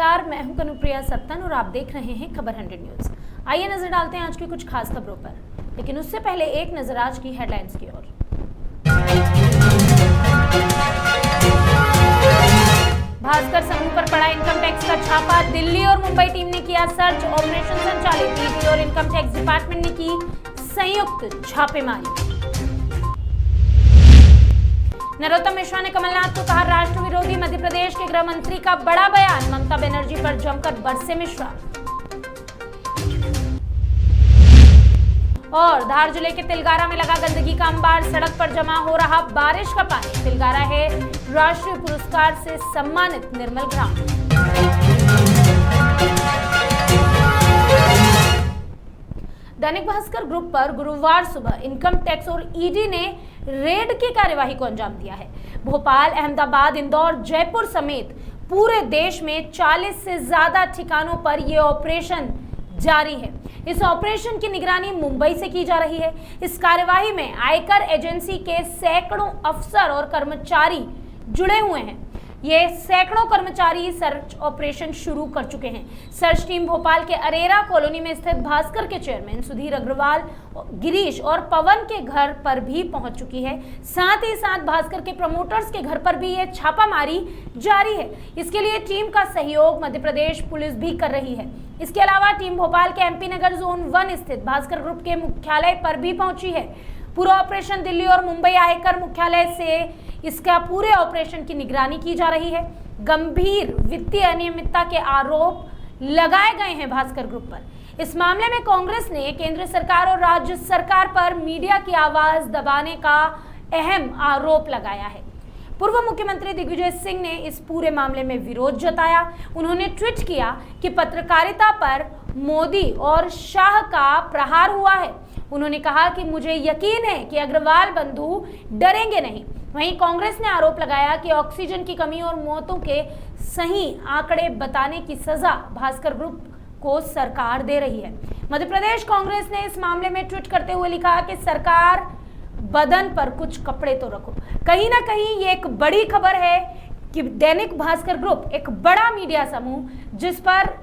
नमस्कार, मैं हूं कनुप्रिया सत्तन और आप देख रहे हैं खबर 100 न्यूज। आइए नजर डालते हैं आज की कुछ खास खबरों पर, लेकिन उससे पहले एक नजर आज की हेडलाइंस की ओर। भास्कर समूह पर पड़ा इनकम टैक्स का छापा। दिल्ली और मुंबई टीम ने किया सर्च ऑपरेशन संचालित। ईडी और इनकम टैक्स डिपार्टमेंट ने की संयुक्त छापेमारी। नरोत्तम मिश्रा ने कमलनाथ को कहा राष्ट्र विरोधी। मध्य प्रदेश के गृह मंत्री का बड़ा बयान। ममता बनर्जी पर जमकर बरसे मिश्रा। और धार जिले के तिलगारा में लगा गंदगी का अंबार। सड़क पर जमा हो रहा बारिश का पानी। तिलगारा है राष्ट्रीय पुरस्कार से सम्मानित निर्मल ग्राम। दैनिक भास्कर ग्रुप पर गुरुवार सुबह इनकम टैक्स और ईडी ने रेड की कार्यवाही को अंजाम दिया है। भोपाल, अहमदाबाद, इंदौर, जयपुर समेत पूरे देश में 40 से ज्यादा ठिकानों पर यह ऑपरेशन जारी है। इस ऑपरेशन की निगरानी मुंबई से की जा रही है। इस कार्यवाही में आयकर एजेंसी के सैकड़ों अफसर और कर्मचारी जुड़े हुए हैं। ये सैकड़ों कर्मचारी सर्च ऑपरेशन शुरू कर चुके हैं। सर्च टीम भोपाल के अरेरा कॉलोनी में स्थित भास्कर के चेयरमैन सुधीर अग्रवाल, गिरीश और पवन के घर पर भी पहुंच चुकी है। साथ ही साथ भास्कर के प्रमोटर्स के घर पर भी ये छापामारी जारी है। इसके लिए टीम का सहयोग मध्य प्रदेश पुलिस भी कर रही है। इसके अलावा टीम भोपाल के एमपी नगर जोन 1 स्थित भास्कर ग्रुप के मुख्यालय पर भी पहुंची है। पूरा ऑपरेशन दिल्ली और मुंबई आयकर मुख्यालय से इसका पूरे ऑपरेशन की निगरानी की जा रही है। गंभीर वित्तीय अनियमितता के आरोप लगाए गए हैं भास्कर ग्रुप पर। इस मामले में कांग्रेस ने केंद्र सरकार और राज्य सरकार पर मीडिया की आवाज दबाने का अहम आरोप लगाया है। पूर्व मुख्यमंत्री दिग्विजय सिंह ने इस पूरे मामले में विरोध जताया। उन्होंने ट्वीट किया कि पत्रकारिता पर मोदी और शाह का प्रहार हुआ है। उन्होंने कहा कि मुझे यकीन है कि अग्रवाल बंधु डरेंगे नहीं। वहीं कांग्रेस ने आरोप लगाया कि ऑक्सीजन की कमी और मौतों के सही आंकड़े बताने की सजा भास्कर ग्रुप को सरकार दे रही है। मध्य प्रदेश कांग्रेस ने इस मामले में ट्वीट करते हुए लिखा कि सरकार बदन पर कुछ कपड़े तो रखो। कहीं ना कहीं ये एक बड़ी खबर है कि दैनिक भास्कर ग्रुप, एक बड़ा मीडिया समूह जिस पर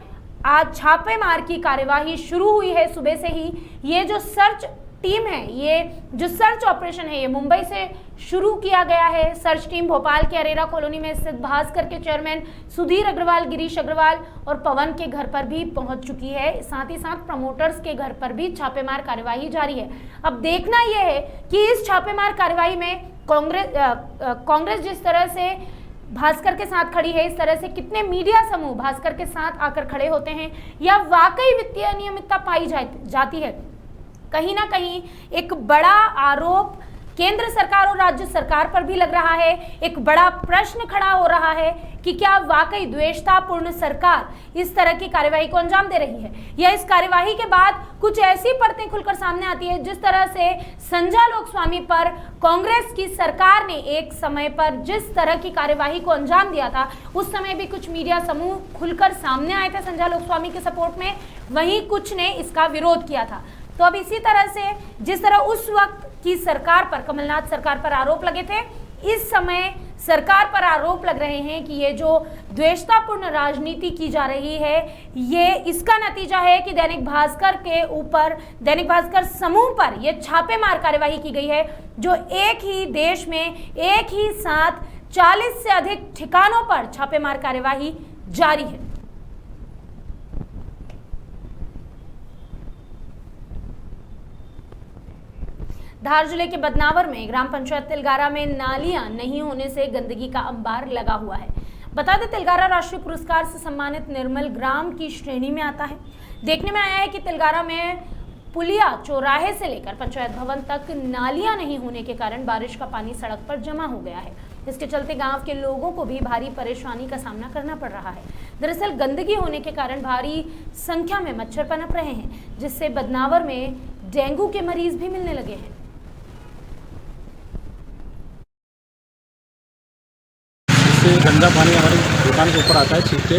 आज छापेमार की कार्यवाही शुरू हुई है सुबह से ही। ये जो सर्च टीम है, ये जो सर्च ऑपरेशन है, ये मुंबई से शुरू किया गया है। सर्च टीम भोपाल के अरेरा कॉलोनी में स्थित भास्कर के चेयरमैन सुधीर अग्रवाल, गिरीश अग्रवाल और पवन के घर पर भी पहुंच चुकी है। साथ ही साथ प्रमोटर्स के घर पर भी छापेमार कार्यवाही जारी है। अब देखना यह है कि इस छापेमार कार्यवाही में कांग्रेस जिस तरह से भास्कर के साथ खड़ी है, इस तरह से कितने मीडिया समूह भास्कर के साथ आकर खड़े होते हैं, या वाकई वित्तीय अनियमितता पाई जाती है। कहीं ना कहीं एक बड़ा आरोप केंद्र सरकार और राज्य सरकार पर भी लग रहा है। एक बड़ा प्रश्न खड़ा हो रहा है कि क्या वाकई द्वेषतापूर्ण सरकार इस तरह की कार्यवाही को अंजाम दे रही है, या इस कार्यवाही के बाद कुछ ऐसी परतें खुलकर सामने आती है जिस तरह से संजय लोकस्वामी पर कांग्रेस की सरकार ने एक समय पर जिस तरह की कार्यवाही को अंजाम दिया था, उस समय भी कुछ मीडिया समूह खुलकर सामने आए थे संजय लोकस्वामी के सपोर्ट में, वहीं कुछ ने इसका विरोध किया था। तो अब इसी तरह से जिस तरह उस वक्त की सरकार पर, कमलनाथ सरकार पर आरोप लगे थे, इस समय सरकार पर आरोप लग रहे हैं कि ये जो द्वेषतापूर्ण राजनीति की जा रही है, ये इसका नतीजा है कि दैनिक भास्कर के ऊपर, दैनिक भास्कर समूह पर ये छापेमार कार्यवाही की गई है, जो एक ही देश में एक ही साथ 40 से अधिक ठिकानों पर छापेमार कार्यवाही जारी है। धार जिले के बदनावर में ग्राम पंचायत तिलगारा में नालियां नहीं होने से गंदगी का अंबार लगा हुआ है। बता दें, तिलगारा राष्ट्रीय पुरस्कार से सम्मानित निर्मल ग्राम की श्रेणी में आता है। देखने में आया है कि तिलगारा में पुलिया चौराहे से लेकर पंचायत भवन तक नालियां नहीं होने के कारण बारिश का पानी सड़क पर जमा हो गया है। इसके चलते गांव के लोगों को भी भारी परेशानी का सामना करना पड़ रहा है। दरअसल गंदगी होने के कारण भारी संख्या में मच्छर पनप रहे हैं, जिससे बदनावर में डेंगू के मरीज भी मिलने लगे हैं। गंदा पानी हमारी दुकान के ऊपर आता है छींट के,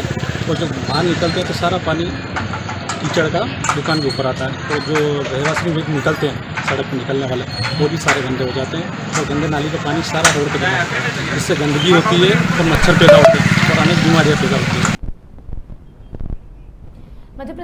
और जब बाहर निकलते हैं तो सारा पानी कीचड़ का दुकान के ऊपर आता है। तो जो रहवासी भी निकलते हैं सड़क पर निकलने वाले, वो भी सारे गंदे हो जाते हैं और गंदे नाली का पानी सारा रोड पर जमा होता है, जिससे गंदगी होती है और मच्छर पैदा होते हैं और अनेक बीमारियाँ पैदा होती हैं।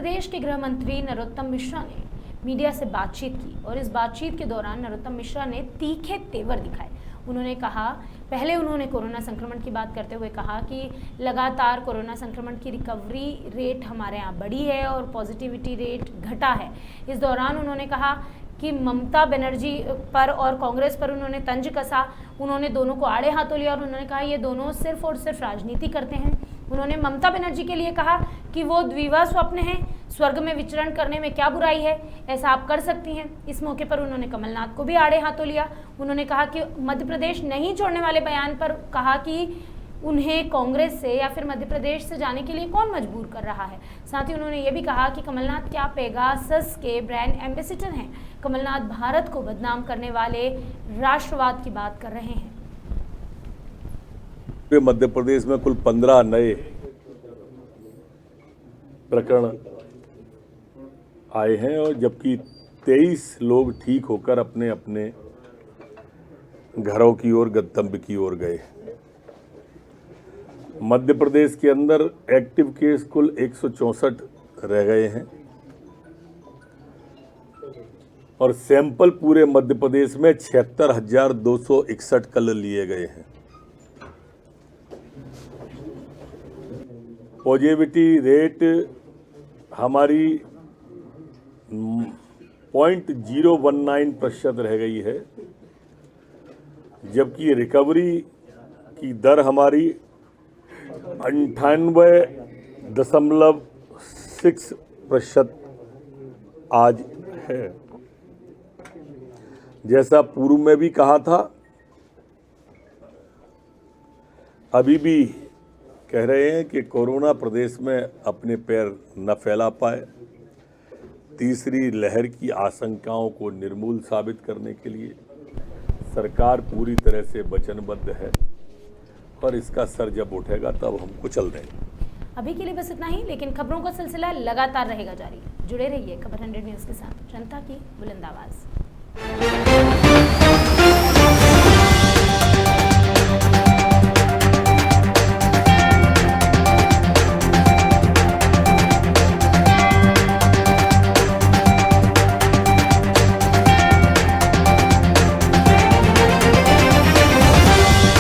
प्रदेश के गृह मंत्री नरोत्तम मिश्रा ने मीडिया से बातचीत की और इस बातचीत के दौरान नरोत्तम मिश्रा ने तीखे तेवर दिखाए। उन्होंने कहा, पहले उन्होंने कोरोना संक्रमण की बात करते हुए कहा कि लगातार कोरोना संक्रमण की रिकवरी रेट हमारे यहाँ बढ़ी है और पॉजिटिविटी रेट घटा है। इस दौरान उन्होंने कहा कि ममता बनर्जी पर और कांग्रेस पर उन्होंने तंज कसा, उन्होंने दोनों को आड़े हाथों लिया और उन्होंने कहा ये दोनों सिर्फ और सिर्फ राजनीति करते हैं। उन्होंने ममता बनर्जी के लिए कहा कि वो द्विवा स्वप्न हैं, स्वर्ग में विचरण करने में क्या बुराई है, ऐसा आप कर सकती हैं। इस मौके पर उन्होंने कमलनाथ को भी आड़े हाथों लिया। उन्होंने कहा कि मध्य प्रदेश नहीं छोड़ने वाले बयान पर कहा कि उन्हें कांग्रेस से या फिर मध्य प्रदेश से जाने के लिए कौन मजबूर कर रहा है। साथ ही उन्होंने ये भी कहा कि कमलनाथ क्या पेगासस के ब्रांड एम्बेसडर हैं। कमलनाथ भारत को बदनाम करने वाले राष्ट्रवाद की बात कर रहे हैं। मध्य प्रदेश में कुल 15 नए प्रकरण आए हैं और जबकि 23 लोग ठीक होकर अपने अपने घरों की ओर, गंतव्य की ओर गए। मध्य प्रदेश के अंदर एक्टिव केस कुल 164 रह गए हैं और सैंपल पूरे मध्य प्रदेश में 76,261 कल लिए गए हैं। पॉजिटिविटी रेट हमारी 0.019% रह गई है, जबकि रिकवरी की दर हमारी 98.6% आज है। जैसा पूर्व में भी कहा था, अभी भी कह रहे हैं कि कोरोना प्रदेश में अपने पैर न फैला पाए। तीसरी लहर की आशंकाओं को निर्मूल साबित करने के लिए सरकार पूरी तरह से वचनबद्ध है और इसका सर जब उठेगा तब हम कुचल देंगे। अभी के लिए बस इतना ही, लेकिन खबरों का सिलसिला लगातार रहेगा जारी। जुड़े रहिए खबर 100 न्यूज़ के साथ, जनता की बुलंद आवाज़।